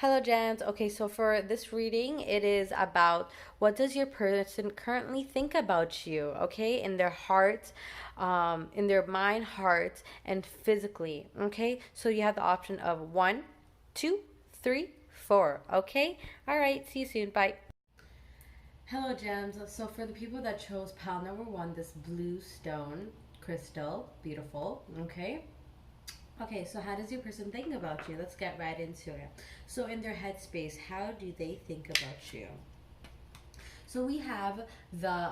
Hello, Jans. Okay, so for this reading, it is about what does your person currently think about you, okay, in their heart, in their mind, heart, and physically, okay? So you have the option of one, two, three, four, okay? All right, see you soon. Bye. Hello, Gems. So for the people that chose pile number one, this blue stone crystal, beautiful, okay? Okay, so how does your person think about you? Let's get right into it. So, in their headspace, how do they think about you? So, we have the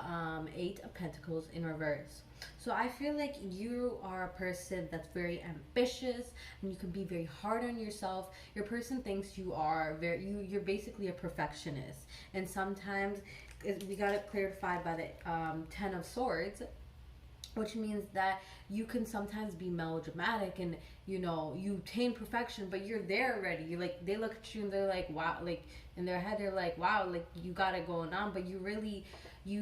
Eight of Pentacles in reverse. So, I feel like you are a person that's very ambitious and you can be very hard on yourself. Your person thinks you are you're basically a perfectionist. And sometimes we got it clarified by the Ten of Swords, which means that you can sometimes be melodramatic and you attain perfection, but you're there already. You like, they look at you and they're like, wow, like in their head they're like, wow, like you got it going on, but you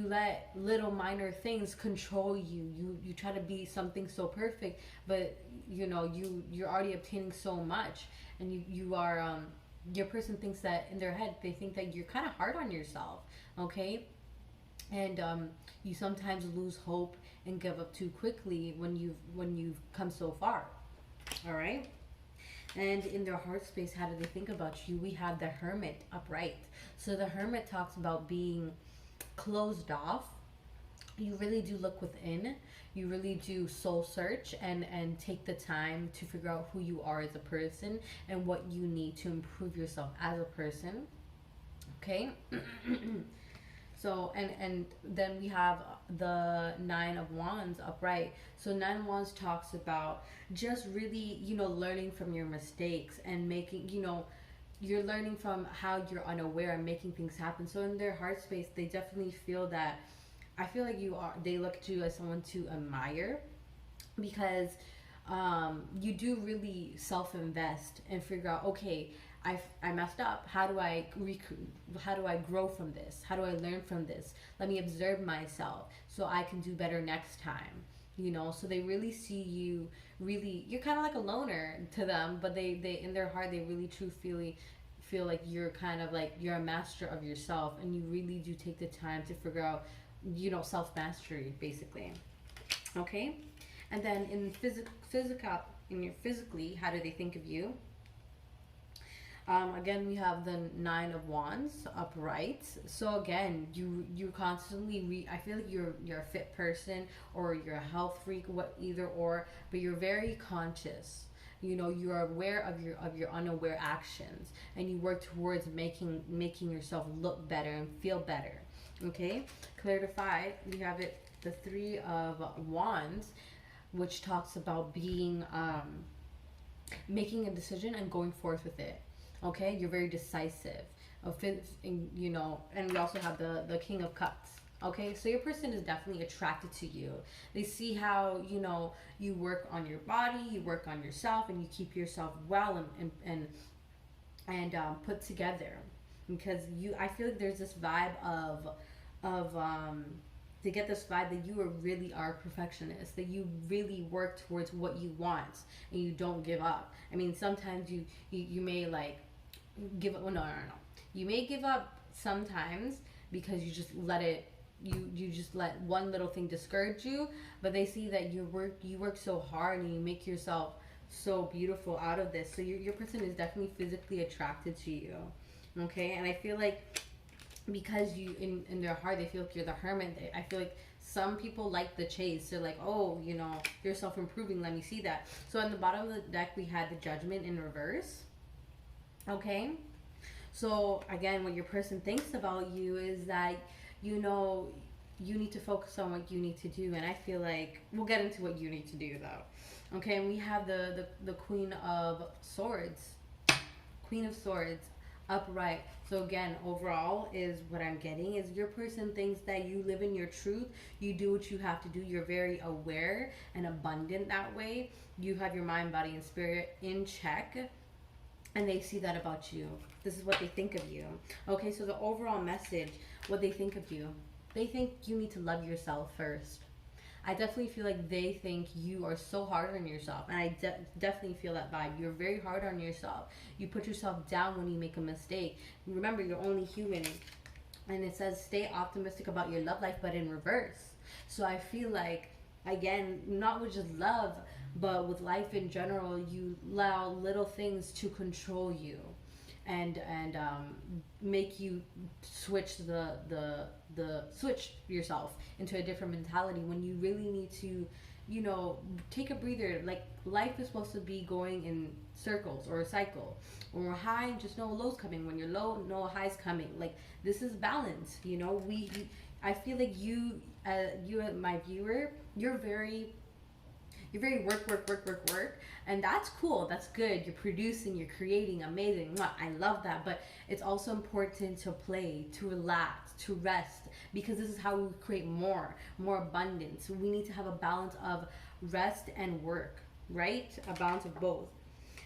let little minor things control you try to be something so perfect, but you're already obtaining so much, and you are your person thinks that in their head they think that you're kind of hard on yourself, okay? And you sometimes lose hope and give up too quickly when you've come so far. All right. And in their heart space, how do they think about you? We have the Hermit upright. So the Hermit talks about being closed off. You really do look within. You really do soul search and take the time to figure out who you are as a person and what you need to improve yourself as a person. Okay. So and then we have the Nine of Wands upright. So Nine of Wands talks about just really, learning from your mistakes and making, you're learning from how you're unaware and making things happen. So in their heart space, they definitely feel that, I feel like they look to you as someone to admire, because you do really self-invest and figure out, okay, I messed up. How do I grow from this? How do I learn from this? Let me observe myself so I can do better next time. So they really see you, really, you're kind of like a loner to them, but they in their heart they really truly feel like you're kind of like you're a master of yourself, and you really do take the time to figure out, self mastery basically. Okay. And then in physically, how do they think of you? Again, we have the Nine of Wands upright. So again, you constantly I feel like you're a fit person, or you're a health freak, what either or, but you're very conscious. You're aware of your unaware actions, and you work towards making yourself look better and feel better. Okay, clear to five. We have it the Three of Wands, which talks about being making a decision and going forth with it. Okay, you're very decisive. And we also have the King of Cups. Okay, so your person is definitely attracted to you. They see how you work on your body, you work on yourself, and you keep yourself well and put together. Because I feel like there's this vibe of to get this vibe that you really are a perfectionist, that you really work towards what you want and you don't give up. I mean, sometimes you may like give up. Well, no. You may give up sometimes because you just let one little thing discourage you, but they see that you work so hard and you make yourself so beautiful out of this. So your person is definitely physically attracted to you. Okay, and I feel like because you in their heart they feel like you're the hermit. I feel like some people like the chase. They're like, oh, you're self-improving, let me see that. So on the bottom of the deck we had the Judgment in reverse. Okay, so again, what your person thinks about you is that you need to focus on what you need to do, and I feel like we'll get into what you need to do though. Okay, and we have the Queen of Swords upright. So again, overall is what I'm getting is your person thinks that you live in your truth. You do what you have to do. You're very aware and abundant that way. You have your mind, body, and spirit in check, and they see that about you. This is what they think of you. Okay, so the overall message, what they think of you, they think you need to love yourself first. I definitely feel like they think you are so hard on yourself, and I definitely feel that vibe. You're very hard on yourself. You put yourself down when you make a mistake. Remember, you're only human. And it says stay optimistic about your love life, but in reverse. So I feel like, again, not with just love, but with life in general, you allow little things to control you, and make you switch the switch yourself into a different mentality when you really need to, you know, take a breather. Like, life is supposed to be going in circles or a cycle. When we're high, just know a low's coming. When you're low, know a high's coming. Like, this is balance, you know. I feel like you, my viewer, you're very work, and that's cool. That's good. You're producing, you're creating, amazing. I love that. But it's also important to play, to relax, to rest, because this is how we create more abundance. We need to have a balance of rest and work, right? A balance of both.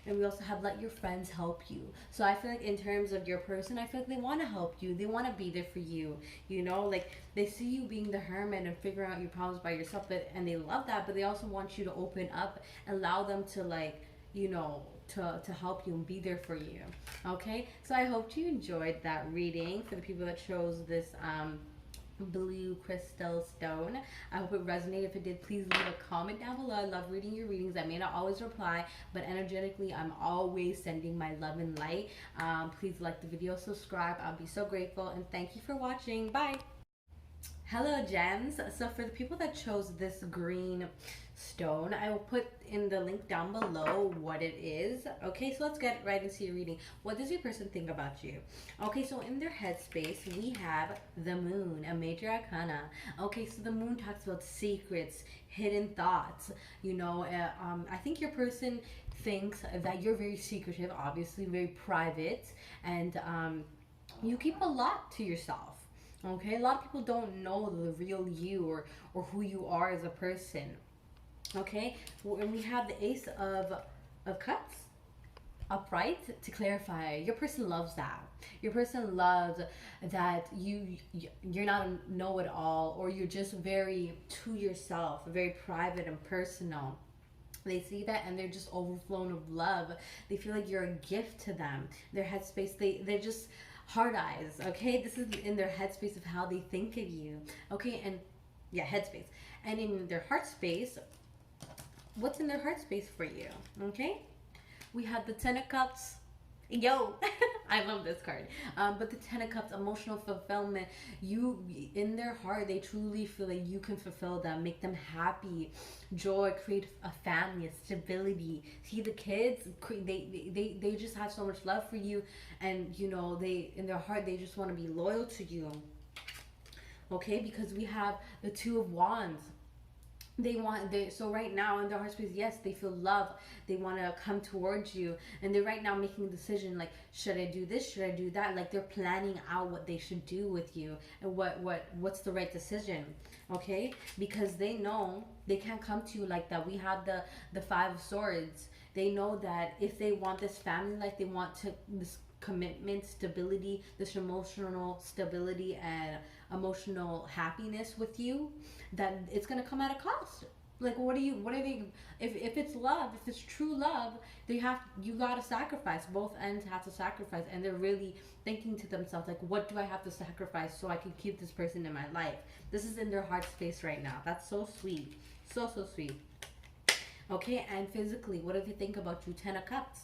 And we also have let your friends help you. So I feel like in terms of your person, I feel like they want to help you. They want to be there for you. You know, like, they see you being the hermit and figuring out your problems by yourself, and they love that, but they also want you to open up, allow them to, like, you know, to help you and be there for you. Okay? So I hope you enjoyed that reading. For the people that chose this blue crystal stone, I hope it resonated. If it did, please leave a comment down below. I love reading your readings. I may not always reply, but energetically I'm always sending my love and light. Please like the video, subscribe. I'll be so grateful, and thank you for watching. Bye. Hello, gems. So for the people that chose this green stone, I will put in the link down below what it is. Okay, so let's get right into your reading. What does your person think about you? Okay, so in their headspace, we have the moon, a major arcana. Okay, so the moon talks about secrets, hidden thoughts. You know, I think your person thinks that you're very secretive, obviously very private, and you keep a lot to yourself. Okay, a lot of people don't know the real you, or who you are as a person. Okay, and we have the Ace of Cups upright. To clarify, your person loves that. Your person loves that you're not a know-it-all, or you're just very to yourself, very private and personal. They see that and they're just overflown of love. They feel like you're a gift to them. Their headspace, they're just hard eyes. Okay, this is in their headspace of how they think of you. Okay, and yeah, headspace. And in their heart space, what's in their heart space for you? Okay, we have the Ten of Cups. Yo, I love this card. But the Ten of Cups, emotional fulfillment. You, in their heart, they truly feel like you can fulfill them, make them happy, joy, create a family, a stability. See, the kids, they just have so much love for you, and you know, they, in their heart, they just want to be loyal to you. Okay, because we have the Two of Wands. So right now in their heart space, yes, they feel love. They want to come towards you, and they're right now making a decision, like, should I do this, should I do that? Like, they're planning out what they should do with you, and what's the right decision. Okay, because they know they can't come to you like that. We have the Five of Swords. They know that if they want this family life, they want this commitment, stability, this emotional stability and emotional happiness with you, that it's gonna come at a cost. Like, what are they, if it's love, if it's true love, you gotta sacrifice. Both ends have to sacrifice, and they're really thinking to themselves, like, what do I have to sacrifice so I can keep this person in my life? This is in their heart space right now. That's so sweet. So sweet. Okay, and physically, what do they think about you? Ten of Cups.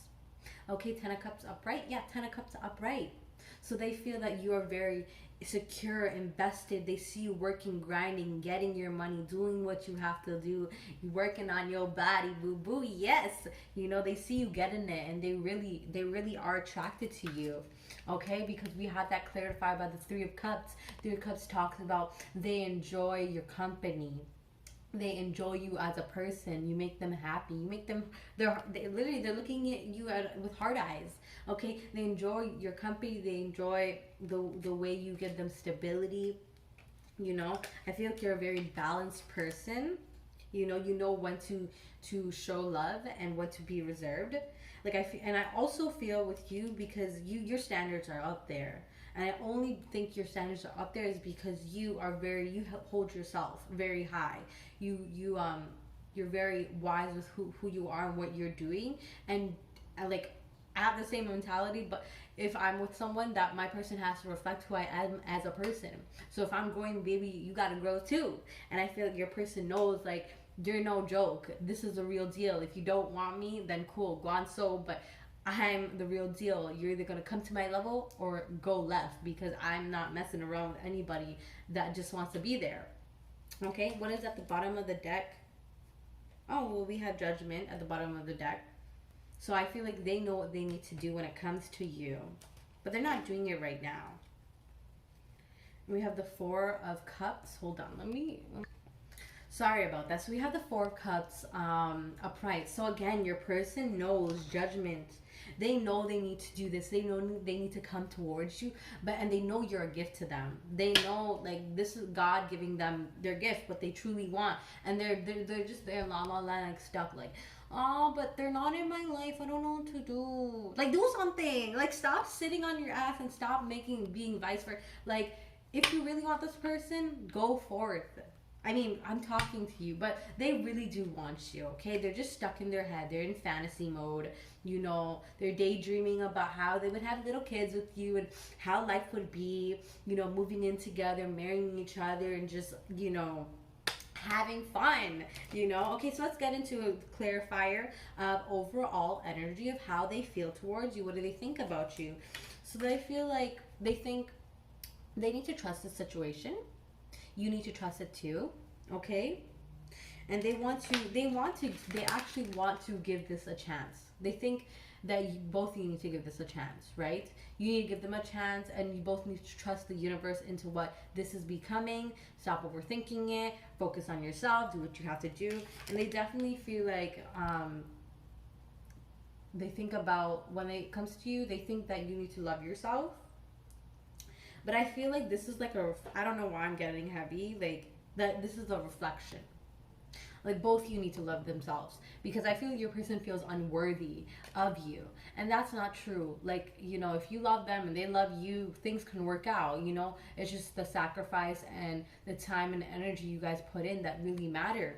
Okay, Ten of Cups upright. Yeah, Ten of Cups upright. So they feel that you are very secure, invested. They see you working, grinding, getting your money, doing what you have to do. You working on your body, boo boo. Yes, you know, they see you getting it, and they really are attracted to you. Okay, because we had that clarified by the Three of Cups. Three of Cups talks about they enjoy your company. They enjoy you as a person. You make them happy. You make them, they're looking at you with hard eyes. Okay, they enjoy your company. They enjoy the way you give them stability. You know, I feel like you're a very balanced person. You know when to show love and when to be reserved. Like and I also feel with you because your standards are up there. And I only think your standards are up there is because you hold yourself very high. You're very wise with who you are and what you're doing, and like I have the same mentality, but if I'm with someone, that my person has to reflect who I am as a person. So if I'm growing, baby, you gotta grow too. And I feel like your person knows, like, you're no joke. This is a real deal. If you don't want me, then cool, go on. So, but I'm the real deal. You're either gonna come to my level or go left, because I'm not messing around with anybody that just wants to be there. Okay, what is at the bottom of the deck? Oh, well, we have Judgment at the bottom of the deck. So I feel like they know what they need to do when it comes to you, but they're not doing it right now. We have the Four of Cups. Hold on, let me. Sorry about that. So we have the Four of Cups upright. So again, your person knows Judgment. They know they need to do this. They know they need to come towards you, and they know you're a gift to them. They know, like, this is God giving them their gift, what they truly want, and they're just there, la la la, like stuck, like, oh, but they're not in my life. I don't know what to do. Like, do something. Like, stop sitting on your ass and stop being vice versa. Like, if you really want this person, go forth. I mean, I'm talking to you, but they really do want you, okay? They're just stuck in their head. They're in fantasy mode. You know, they're daydreaming about how they would have little kids with you and how life would be, you know, moving in together, marrying each other, and just, you know, having fun, you know. Okay, so let's get into a clarifier of overall energy of how they feel towards you. What do they think about you? So they feel like they think they need to trust the situation. You need to trust it too, okay? And they actually want to give this a chance. They think that both of you need to give this a chance, right? You need to give them a chance, and you both need to trust the universe into what this is becoming. Stop overthinking it. Focus on yourself. Do what you have to do. And they definitely feel like they think about, when it comes to you, they think that you need to love yourself. But I feel like this is like I don't know why I'm getting heavy. Like, that this is a reflection. Like, both you need to love themselves, because I feel like your person feels unworthy of you, and that's not true. Like, you know, if you love them and they love you, things can work out. You know, it's just the sacrifice and the time and energy you guys put in that really matter.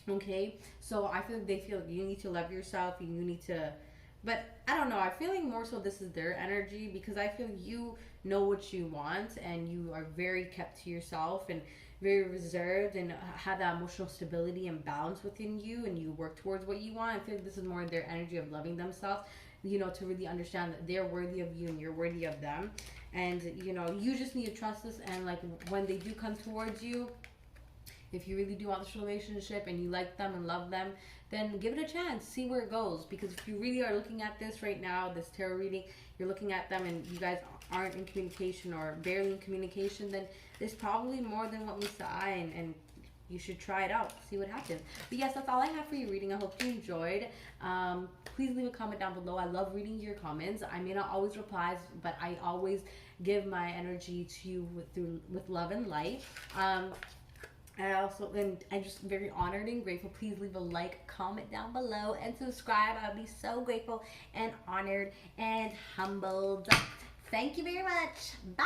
Okay, so I feel like they feel like you need to love yourself, and you need to. But I don't know. I feel like more so this is their energy, because I feel you know what you want, and you are very kept to yourself and very reserved, and have that emotional stability and balance within you, and you work towards what you want. I feel like this is more their energy of loving themselves, you know, to really understand that they're worthy of you and you're worthy of them. And, you know, you just need to trust this. And, like, when they do come towards you, if you really do want this relationship and you like them and love them, then give it a chance. See where it goes. Because if you really are looking at this right now, this tarot reading, you're looking at them and you guys aren't in communication or barely in communication, then there's probably more than what meets the eye, and you should try it out. See what happens. But yes, that's all I have for your reading. I hope you enjoyed. Please leave a comment down below. I love reading your comments. I may not always reply, but I always give my energy to you with love and light. And I'm just very honored and grateful. Please leave a like, comment down below, and subscribe. I'll be so grateful and honored and humbled. Thank you very much. Bye.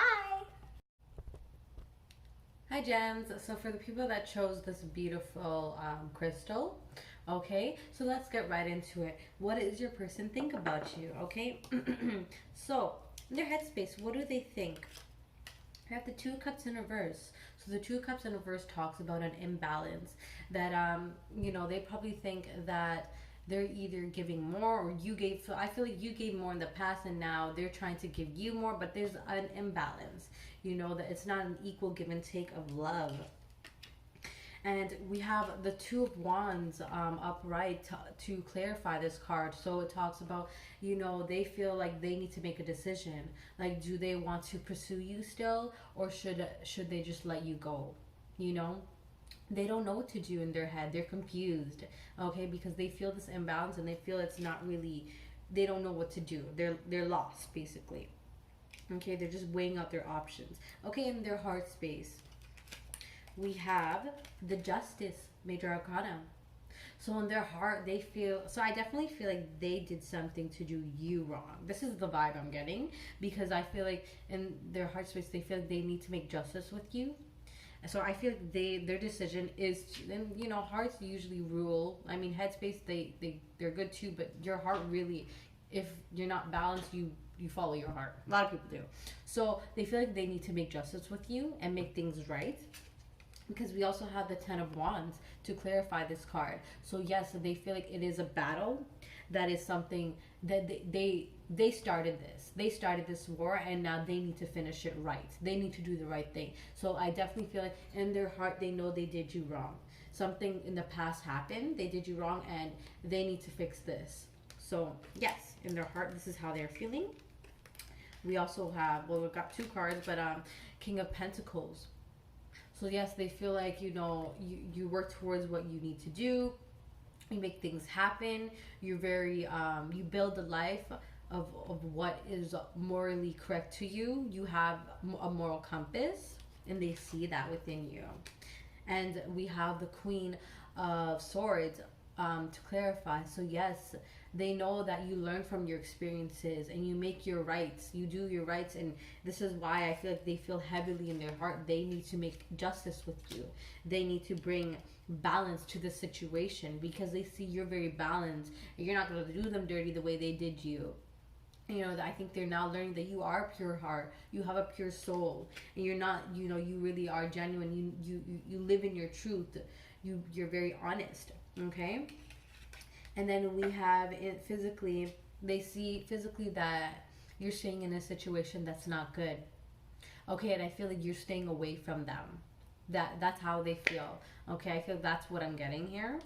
Hi, gems. So for the people that chose this beautiful crystal, okay, so let's get right into it. What does your person think about you? Okay, so in their headspace, what do they think? I have the Two of Cups in reverse. So the Two of Cups in reverse talks about an imbalance, that you know, they probably think that they're either giving more, or you gave. So I feel like you gave more in the past, and now they're trying to give you more, but there's an imbalance. You know, that it's not an equal give and take of love. And we have the Two of Wands upright to clarify this card. So it talks about, you know, they feel like they need to make a decision. Like, do they want to pursue you still, or should they just let you go? You know, they don't know what to do in their head. They're confused, okay, because they feel this imbalance, and they feel it's not really, they don't know what to do. They're lost, basically. Okay, they're just weighing out their options. Okay, in their heart space, we have the Justice, Major Arcana. So in their heart, they feel, so I definitely feel like they did something to do you wrong. This is the vibe I'm getting, because I feel like in their heart space, they feel like they need to make justice with you. So I feel like their decision is to, and you know, hearts usually rule. I mean, headspace, they're good too, but your heart really, if you're not balanced, you follow your heart. A lot of people do. So they feel like they need to make justice with you and make things right, because we also have the Ten of Wands to clarify this card. So yes, they feel like it is a battle. That is something that they started this. They started this war, and now they need to finish it right. They need to do the right thing. So I definitely feel like in their heart they know they did you wrong. Something in the past happened. They did you wrong, and they need to fix this. So yes, in their heart, this is how they're feeling. We also have, well, we've got two cards, but King of Pentacles. So yes, they feel like, you know, you work towards what you need to do. You make things happen. You're very, you build a life of what is morally correct to you. You have a moral compass, and they see that within you. And we have the Queen of Swords to clarify. So yes, they know that you learn from your experiences and you make your rights. You do your rights, and this is why I feel like they feel heavily in their heart. They need to make justice with you. They need to bring balance to the situation, because they see you're very balanced and you're not going to do them dirty the way they did you. You know, I think they're now learning that you are a pure heart, you have a pure soul, and you're not, you know, you really are genuine. You live in your truth. You're very honest. Okay. And then we have it physically. They see physically that you're staying in a situation that's not good. Okay, and I feel like you're staying away from them. That's how they feel. Okay, I feel that's what I'm getting here,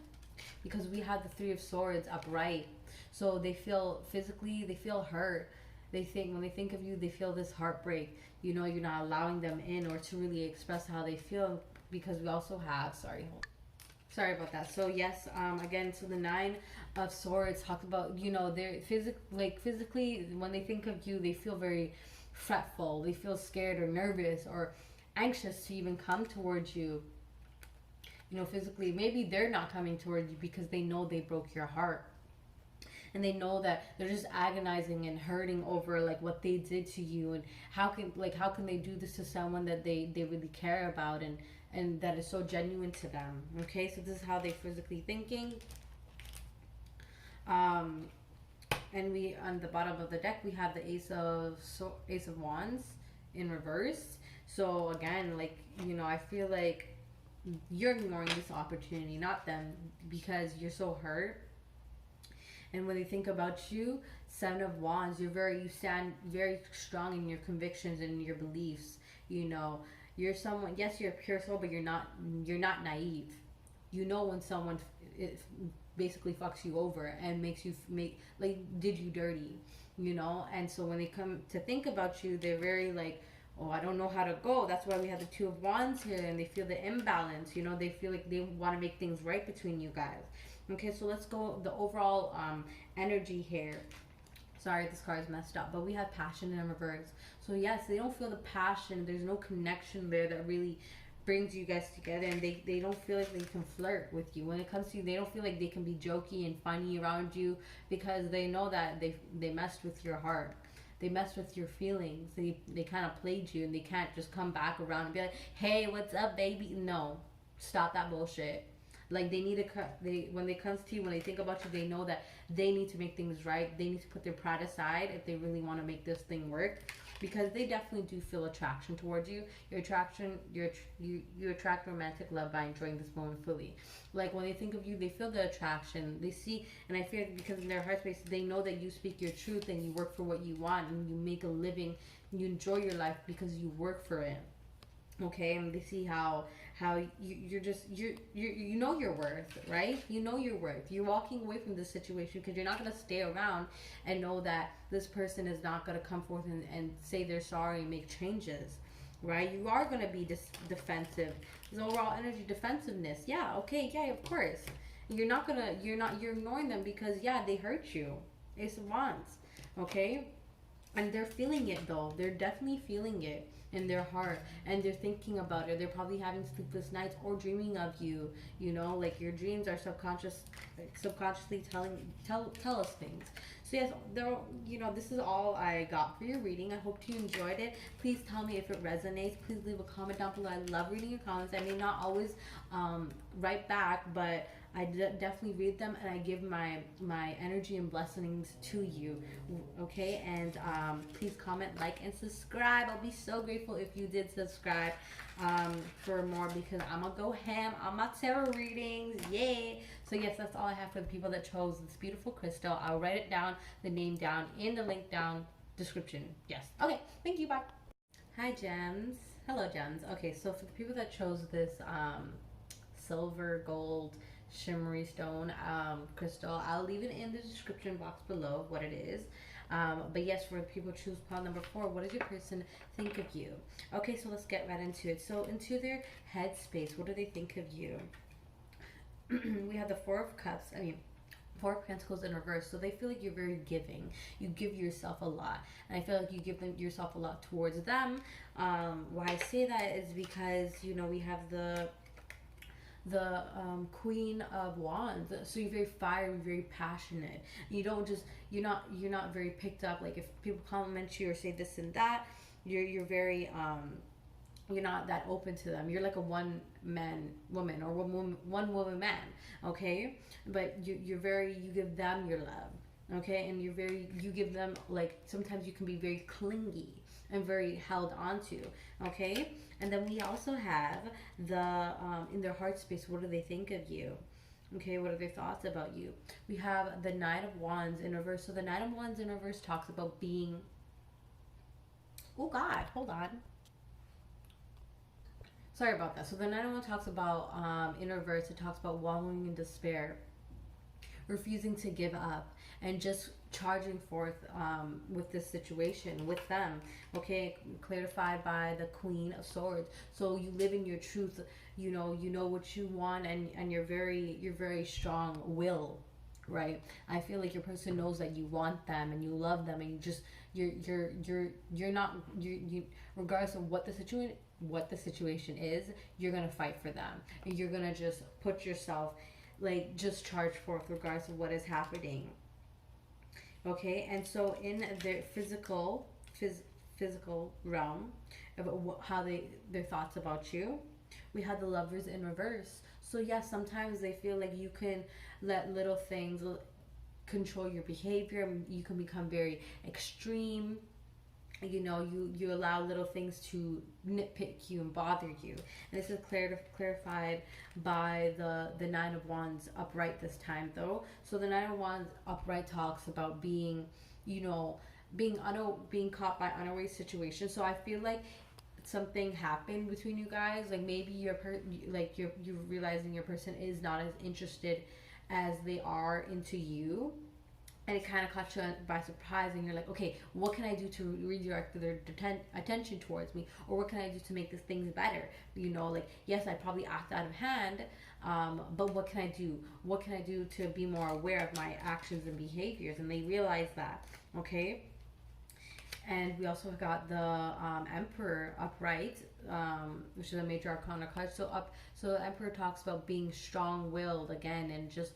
because we have the Three of Swords upright. So they feel physically, they feel hurt. They think, when they think of you, they feel this heartbreak. You know, you're not allowing them in or to really express how they feel, because we also have, sorry about that. So yes, again, so the Nine of Swords talk about, you know, they're physically, when they think of you, they feel very fretful. They feel scared or nervous or anxious to even come towards you. You know, physically, maybe they're not coming towards you because they know they broke your heart. And they know that they're just agonizing and hurting over like what they did to you, and how can they do this to someone that they really care about, and that is so genuine to them. Okay, so this is how they're physically thinking. And we, on the bottom of the deck, we have the Ace of Wands in reverse. So again, like, you know, I feel like you're ignoring this opportunity, not them, because you're so hurt. And when they think about you, Seven of Wands, you stand very strong in your convictions and your beliefs. You know, you're someone, yes, you're a pure soul, but you're not naive. You know when someone basically fucks you over and did you dirty, you know. And so when they come to think about you, they're very like, oh, I don't know how to go. That's why we have the Two of Wands here, and they feel the imbalance. You know, they feel like they want to make things right between you guys. Okay, so let's go the overall energy here. Sorry, this card is messed up, but we have passion in reverse. So yes, they don't feel the passion. There's no connection there that really brings you guys together, and they don't feel like they can flirt with you. When it comes to you, they don't feel like they can be jokey and funny around you, because they know that they messed with your heart. They messed with your feelings. They kind of played you, and they can't just come back around and be like, hey, what's up, baby? No, stop that bullshit. Like, they need to, when it comes to you, when they think about you, they know that they need to make things right. They need to put their pride aside if they really want to make this thing work, because they definitely do feel attraction towards you. You attract romantic love by enjoying this moment fully. Like, when they think of you, they feel the attraction. They see, and I feel because in their heart space, they know that you speak your truth and you work for what you want, and you make a living, and you enjoy your life because you work for it. Okay, and they see how you know your worth, right? You know your worth. You're walking away from this situation because you're not going to stay around and know that this person is not going to come forth and say they're sorry and make changes, right? You are going to be defensive. There's overall energy defensiveness. Yeah, okay, yeah, of course. You're ignoring them because, yeah, they hurt you. Ace of Wands, okay? And they're feeling it though. They're definitely feeling it in their heart, and they're thinking about it. They're probably having sleepless nights or dreaming of you. You know, like your dreams are subconsciously tell us things. So yes, there. You know, this is all I got for your reading. I hope you enjoyed it. Please tell me if it resonates. Please leave a comment down below. I love reading your comments. I may not always write back, but I definitely read them, and I give my energy and blessings to you. Okay, and please comment, like, and subscribe. I'll be so grateful if you did subscribe for more, because I'm gonna go ham on my tarot readings. Yay! So yes, that's all I have for the people that chose this beautiful crystal. I'll write it down, the name down, in the link down description. Yes. Okay. Thank you. Bye. Hi, gems. Hello, gems. Okay, so for the people that chose this silver gold shimmery stone crystal, I'll leave it in the description box below what it is. But yes, for people choose pile number 4, what does your person think of you? Okay, so let's get right into it. So into their headspace, what do they think of you? We have the 4 of cups. I mean, 4 of Pentacles in reverse. So they feel like you're very giving. You give yourself a lot, and I feel like you give yourself a lot towards them. Why I say that is because, you know, we have the Queen of Wands. So you're very fiery, very passionate. You don't just, you're not very picked up. Like if people compliment you or say this and that, you're very you're not that open to them. You're like a one man woman, or one woman man. Okay, but you're very, you give them your love. Okay, and you give them, like, sometimes you can be very clingy and very held onto. Okay, and then we also have the in their heart space, what do they think of you? Okay, what are their thoughts about you? We have the Knight of Wands in reverse. So the Knight of Wands in reverse talks about being, oh God, hold on, sorry about that. So the Knight of Wands talks about in reverse, it talks about wallowing in despair, refusing to give up, and just charging forth with this situation with them. Okay, clarified by the Queen of Swords. So you live in your truth. You know what you want, and you're very strong will, right? I feel like your person knows that you want them and you love them, and you're not, you regardless of what the situation is, you're gonna fight for them, and you're gonna just put yourself, like, just charge forth regardless of what is happening. Okay, and so in their physical realm, about how their thoughts about you, we had the Lovers in reverse. So yes, sometimes they feel like you can let little things control your behavior. You can become very extreme. You allow little things to nitpick you and bother you. And this is clarified by the Nine of Wands upright this time, though. So the Nine of Wands upright talks about being, being caught by unaware situations. So I feel like something happened between you guys. Like maybe you're realizing your person is not as interested as they are into you, and it kind of caught you by surprise, and you're like, okay, what can I do to redirect their attention towards me, or what can I do to make this things better? Like, yes, I probably act out of hand, but what can I do? What can I do to be more aware of my actions and behaviors? And they realize that. Okay, and we also got the Emperor upright, which is a major arcana card. So the Emperor talks about being strong-willed again, and just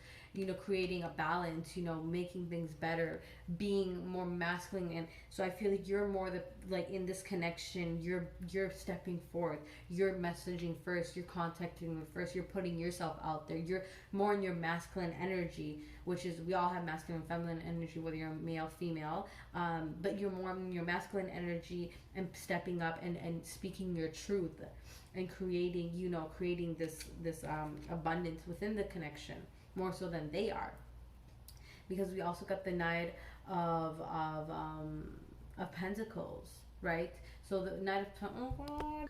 creating a balance, making things better, being more masculine. And so I feel like you're more in this connection, you're stepping forth, you're messaging first, you're contacting them first, you're putting yourself out there, you're more in your masculine energy, which is, we all have masculine and feminine energy, whether you're male, female, but you're more in your masculine energy, and stepping up and speaking your truth, and creating this abundance within the connection, more so than they are. Because we also got the Knight of Pentacles, right? So the Knight of oh God,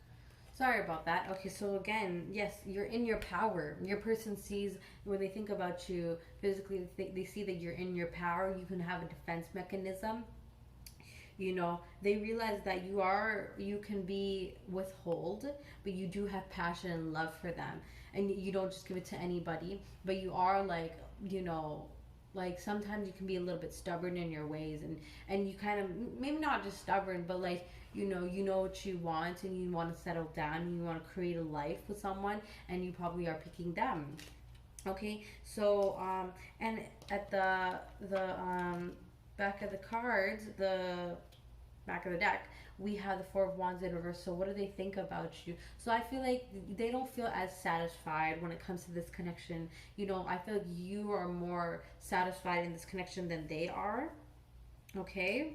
sorry about that. Okay, so again, yes, you're in your power. Your person sees, when they think about you physically, they see that you're in your power. You can have a defense mechanism. They realize that you can be withhold, but you do have passion and love for them, and you don't just give it to anybody, but you are, like, like sometimes you can be a little bit stubborn in your ways, and you kind of, maybe not just stubborn, but like, you know what you want, and you want to settle down, and you want to create a life with someone, and you probably are picking them. Okay, so and at the back of the cards, the back of the deck, we have the Four of Wands in reverse. So what do they think about you? So I feel like they don't feel as satisfied when it comes to this connection. I feel like you are more satisfied in this connection than they are. Okay,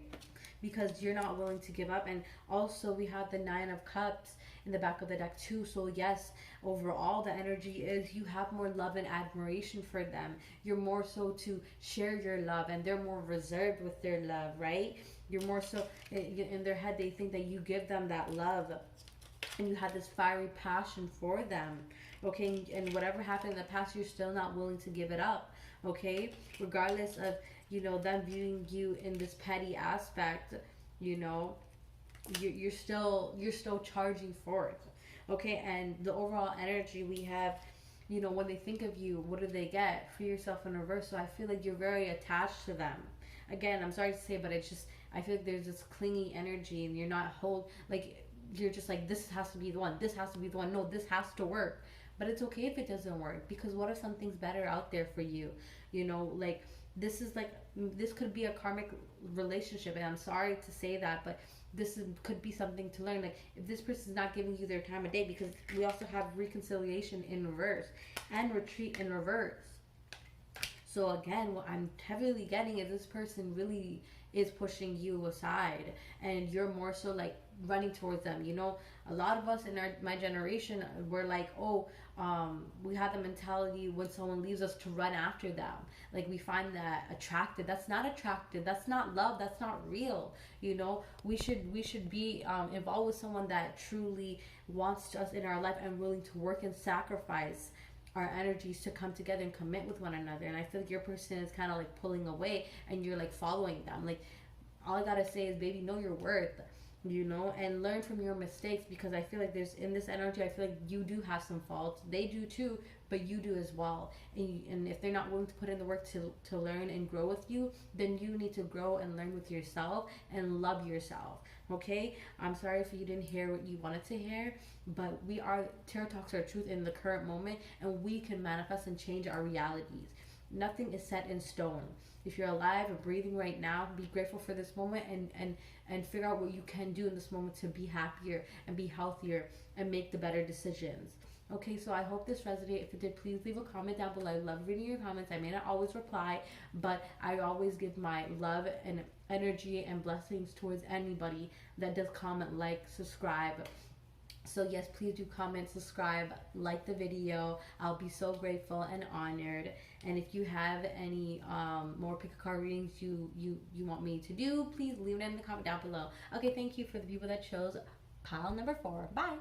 because you're not willing to give up. And also we have the Nine of Cups in the back of the deck too. So yes, overall the energy is you have more love and admiration for them. You're more so to share your love, and they're more reserved with their love, right? You're more so in their head, they think that you give them that love, and you have this fiery passion for them. Okay, and whatever happened in the past, you're still not willing to give it up. Okay, regardless of them viewing you in this petty aspect, you know you're still charging for it. Okay, and the overall energy we have, when they think of you, what do they get? Free yourself in reverse. So I feel like you're very attached to them. Again, I'm sorry to say, but it's just, I feel like there's this clingy energy, and you're not you're just like, this has to be the one, this has to be the one, no, this has to work. But it's okay if it doesn't work, because what if something's better out there for you? Like, this could be a karmic relationship, and I'm sorry to say that, but could be something to learn. Like, if this person's not giving you their time of day, because we also have reconciliation in reverse and retreat in reverse. So again, what I'm heavily getting is this person really is pushing you aside, and you're more so like running towards them. A lot of us in my generation, we're like, oh, we have the mentality when someone leaves us to run after them. Like, we find that attractive. That's not attractive. That's not love. That's not real. We should be involved with someone that truly wants us in our life and willing to work and sacrifice our energies to come together and commit with one another. And I feel like your person is kind of like pulling away, and you're like following them. Like, all I gotta say is, baby, know your worth, and learn from your mistakes, because I feel like in this energy, I feel like you do have some faults. They do too, but you do as well. And if they're not willing to put in the work to learn and grow with you, then you need to grow and learn with yourself and love yourself. Okay, I'm sorry if you didn't hear what you wanted to hear, but tarot talks are truth in the current moment, and we can manifest and change our realities. Nothing is set in stone. If you're alive and breathing right now, be grateful for this moment, and figure out what you can do in this moment to be happier and be healthier and make the better decisions. Okay, so I hope this resonated. If it did, please leave a comment down below. I love reading your comments. I may not always reply, but I always give my love and energy and blessings towards anybody that does comment, like, subscribe. So yes, please do comment, subscribe, like the video. I'll be so grateful and honored. And if you have any more pick a card readings you want me to do, please leave it in the comment down below. Okay, thank you for the people that chose pile number 4. Bye.